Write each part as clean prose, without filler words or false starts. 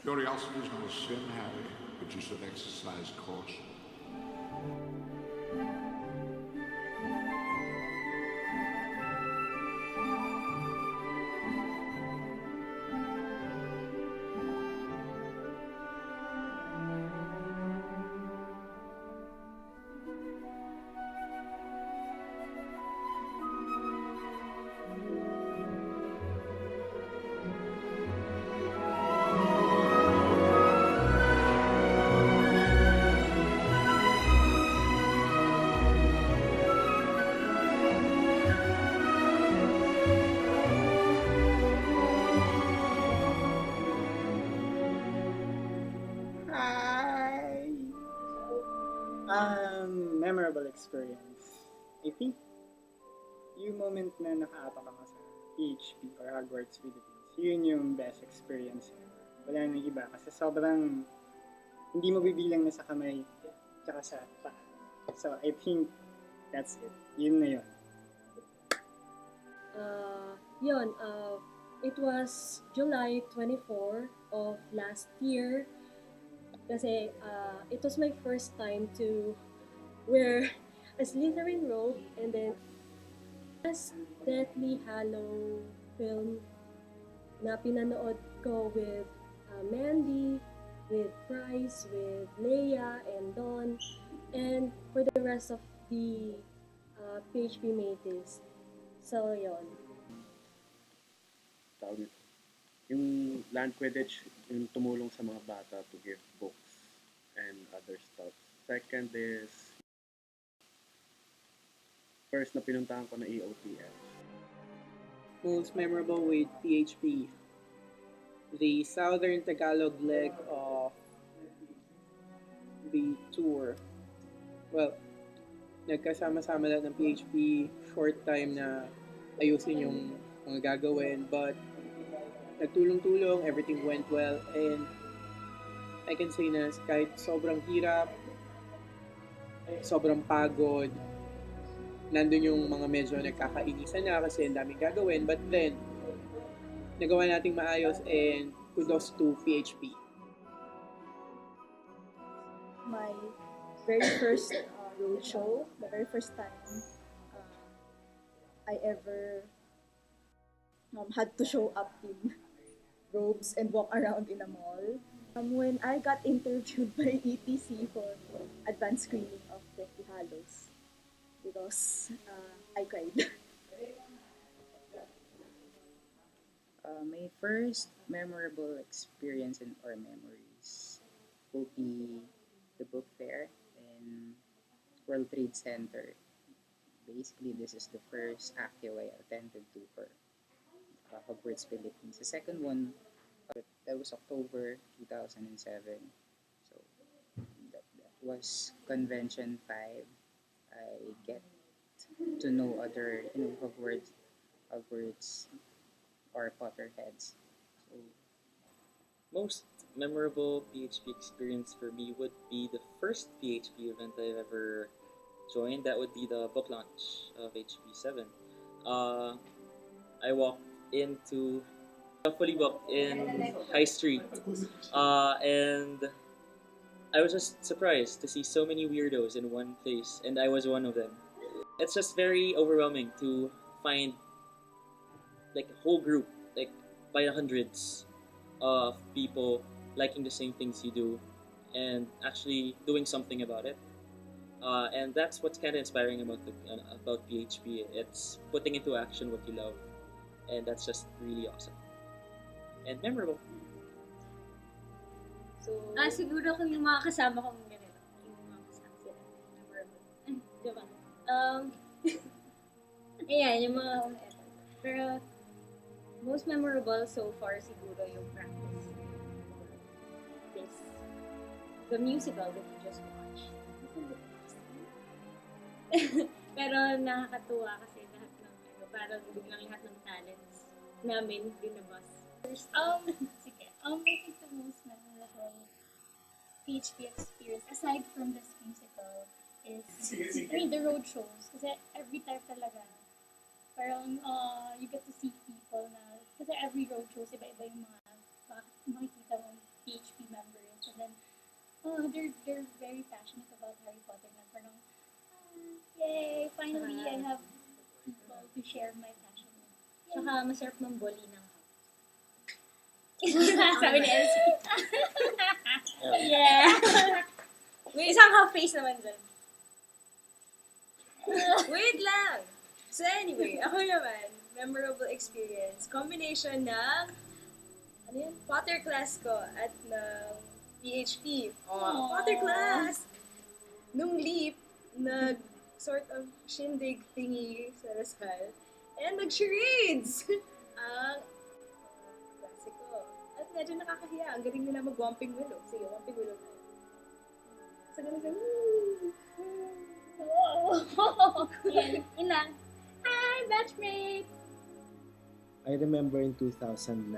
Curiosity is not a sin, Harry, but you should exercise caution. Hi! Memorable experience. I think yung moment na nakaapak ako sa PHP or Hogwarts Philippines, yun yung best experience. Wala nang iba kasi sobrang hindi mo bibilang na sa kamay tsaka sa paa. So I think that's it. Yun na yun. Yun, it was July 24 of last year kasi it was my first time to wear a Slytherin robe, and then last Deathly Hallow film na pinanood ko with Mandy, with Bryce, with Leia and Dawn, and for the rest of the PHP mateys. So, yun. Tawag nito. Yung land Quidditch, yung tumulong sa mga bata to give books and other stuff. Second is, first na pinuntahan ko na EOTF. Most memorable with PHP, the Southern Tagalog leg of the tour. Well, nagkasama-sama lahat ng PHP, short time na ayusin yung mga gagawin, but nagtulong-tulong, everything went well, and I can say na kahit sobrang hirap, sobrang pagod, nandun yung mga medyo nagkakainisan na kasi ang daming gagawin, but then, nagawa nating maayos, and kudos to PHP. My very first roadshow, the very first time I ever had to show up in robes and walk around in a mall. When I got interviewed by ETC for advanced screening of Deathly Hallows, because I cried. My first memorable experience or memories will be the book fair in World Trade Center. Basically, this is the first active I attended to for Hogwarts Philippines. The second one, that was October 2007. So that was Convention 5. I get to know other, Hogwarts or Potterheads. So Most memorable PHP experience for me would be the first PHP event I've ever joined. That would be the book launch of HB7. I walked into fully booked in High Street, and I was just surprised to see so many weirdos in one place, and I was one of them. It's just very overwhelming to find like a whole group, like by the hundreds of people liking the same things you do, and actually doing something about it. And that's what's kind of inspiring about PHP. It's putting into action what you love, and that's just really awesome and memorable. So, siguro kung yung mga kasama kong ganito. Yung mga kasama sila. Memorable. Ay, diba? Ayan, yung mga pero, most memorable so far siguro yung practice. This. The musical that we just watched. Pero nakakatuwa kasi lahat ng parang biglang lahat ng talents namin binabas. Sige. I think the most memorable PHP experience, aside from this musical, is the road shows. Kasi every time talaga, parang you get to see people na, kasi every road shows, iba-iba yung mga makikita mo PHP members. And then, they're very passionate about Harry Potter. Na parang, yay, finally I have people to share my passion with. Tsaka masarap ng boli ng Sabi ni Elsie. Yeah. May isang half face naman dyan. Wait lang. So anyway, ako naman, memorable experience. Combination ng, ano yun? Potter class ko at ng PHP. Potter class! Nung leap, nag sort of shindig thingy sa Lasal. And nag-charades! Ang klase ko. At medyo nakakahiya. Ang galing nila mag-wamping willow. Sige, wamping willow na. So ganun sa, Yun lang. Hi, batchmate! I remember in 2009,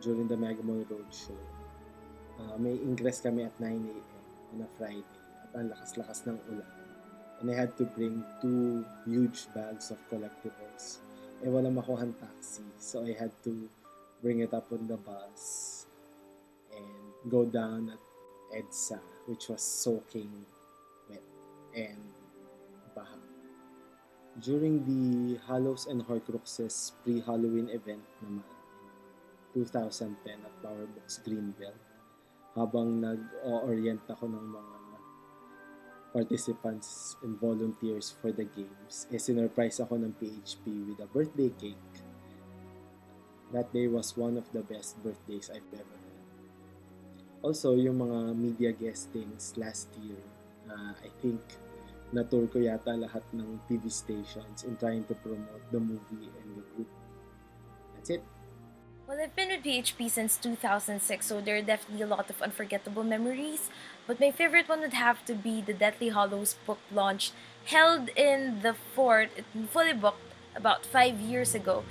during the Mega Mall Roadshow, may ingress kami at 9 a.m. on a Friday at ang lakas-lakas ng ulan. And I had to bring 2 huge bags of collectibles. Wala makuhang taxi, so I had to bring it up on the bus and go down at EDSA, which was soaking wet and baha. During the Hallows and Horcruxes pre-Halloween event naman, 2010 at Powerbox Greenbelt, habang nag-orient ako ng mga participants and volunteers for the games, sinurprise ako ng PHP with a birthday cake. That day was one of the best birthdays I've ever had. Also, yung mga media guestings last year, I think na-tour ko yata lahat ng TV stations in trying to promote the movie and the group. That's it. Well, I've been with PHP since 2006, so there are definitely a lot of unforgettable memories. But my favorite one would have to be the Deathly Hallows book launch held in the fort, fully booked, about 5 years ago.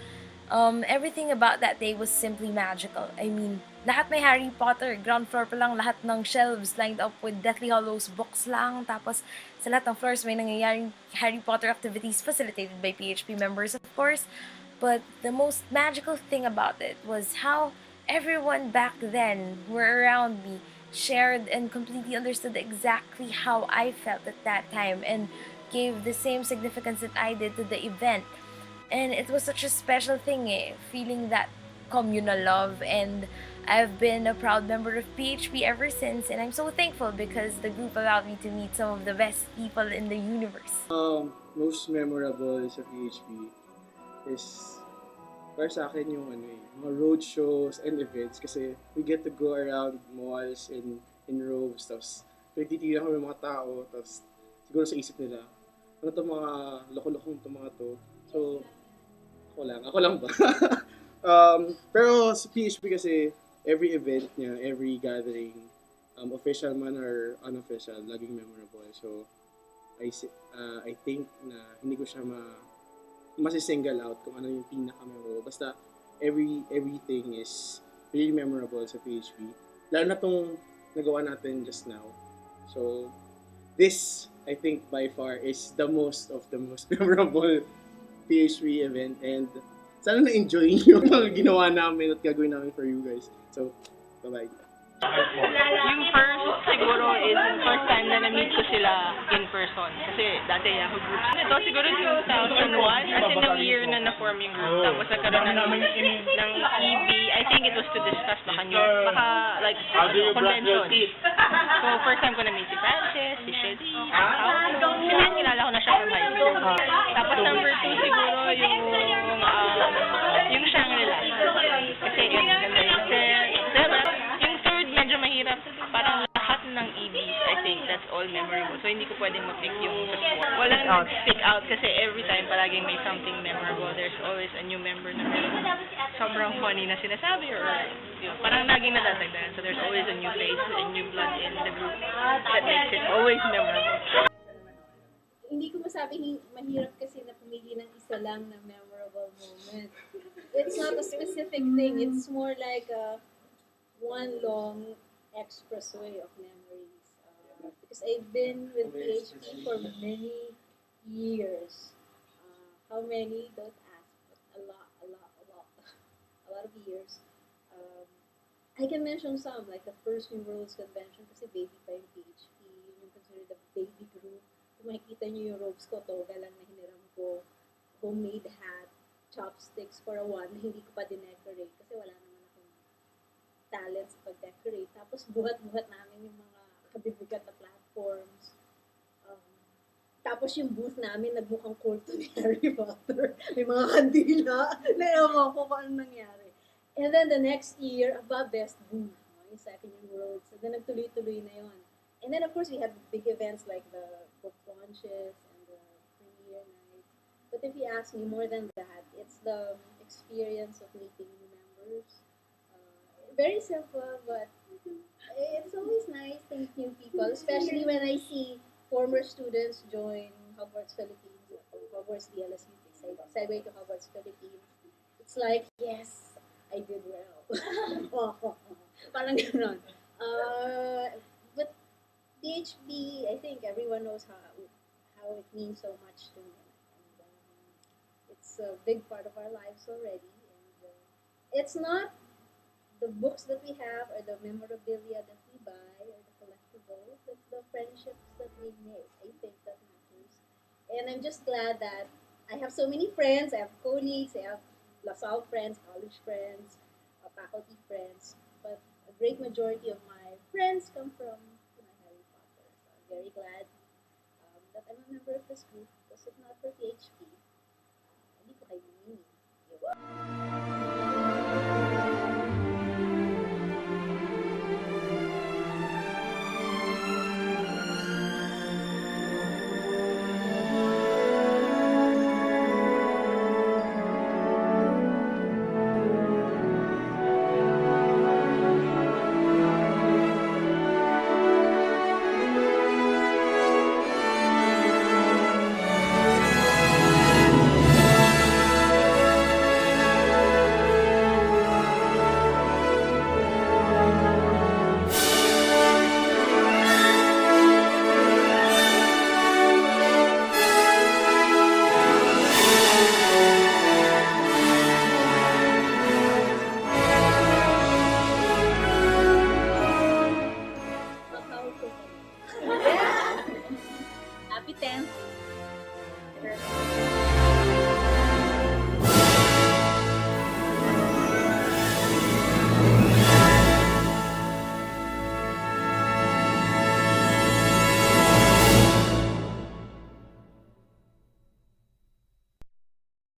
Everything about that day was simply magical. I mean, lahat may Harry Potter. Ground floor pa lang, lahat ng shelves lined up with Deathly Hallows books lang. Tapos, sa lahat ng floors may nangyayaring Harry Potter activities facilitated by PHP members, of course. But the most magical thing about it was how everyone back then were around me, shared and completely understood exactly how I felt at that time and gave the same significance that I did to the event. And it was such a special thing, feeling that communal love, and I've been a proud member of PHP ever since, and I'm so thankful because the group allowed me to meet some of the best people in the universe. Most memorable sa PHP is para sa akin yung mga road shows and events kasi we get to go around malls in rows, tapos pinagtitigan kami ng mga tao, tapos siguro sa isip nila, ano to mga loko-lokong to mga to. So, ako lang ba? Pero sa PHP kasi, every event niya, every gathering, official man or unofficial, laging memorable. So, I think na hindi ko siya masisingle out kung ano yung pinaka-memorable. Basta, everything is really memorable sa PHP. Lalo na itong nagawa natin just now. So, this, I think, by far, is the most memorable PHP event. And sana na-enjoy nyo yung ginawa namin at gagawin namin for you guys. So, bye-bye. Yung first siguro is yung first time na na-meet ko sila in person. Kasi dati ako group. Ito siguro 2001, as in the year na na-form yung group. Tapos nagkaroon ng EB. I think it was to discuss like convention. So first time ko na-meet si Francis, si Shelly, sila kilala ko na siya from high school. Tapos number 2 siguro yung Shangri-La. Kasi yun, ganda yun. Yung third, medyo mahirap. Parang lahat ng EBs, I think that's all memorable. So hindi ko pwedeng mag-pick yung walang stick out kasi every time palaging may something memorable. There's always a new member na sobrang funny na sinasabi or yun, parang naging nadadagdagan. So there's always a new face, a new blood in the group that makes it always memorable. Hindi ko masabing mahirap kasi na pumili ng isa lang na memorable moment. It's not a specific thing. It's more like one long expressway of memories. Because I've been with PHP for many years. How many? Don't ask. But a lot of years. I can mention some, like the first New Worlds Convention, kasi baby pa yung PHP, yun yung considered the baby group. Kung makikita niyo yung robes ko, toga lang na hiniram ko, homemade hat, chopsticks for a one na hindi ko pa dinecorate kasi wala naman akong talent sa pag-decorate. Tapos buhat-buhat namin yung mga kabibigat na platforms. Um, Tapos yung booth namin, nagmukhang kulto ni Harry Potter. May mga kandila. Naiyaman ko kung ano nangyari. And then the next year, best booth. No? Yung second year worlds. And then nagtuloy-tuloy na yun. And then of course, we have big events like the book launches and the premiere night. But if you ask me more than that, it's the experience of meeting new members. Very simple, but it's always nice to meet new people, especially when I see former students join Hogwarts Philippines or Hogwarts DLSU, segue to Hogwarts Philippines. It's like, yes, I did well. Parang gano'n. But PHB, I think everyone knows how it means so much to me. And it's a big part of our lives already. And it's not the books that we have or the memorabilia that we buy or the collectibles, it's the friendships that we make. I think that matters. And I'm just glad that I have so many friends. I have colleagues, I have LaSalle friends, college friends, faculty friends. But a great majority of my friends come from Pinoy Harry Potter. So I'm very glad that I'm a member of this group. Because if not for PHP, hindi ko kayo mamimili. Diba?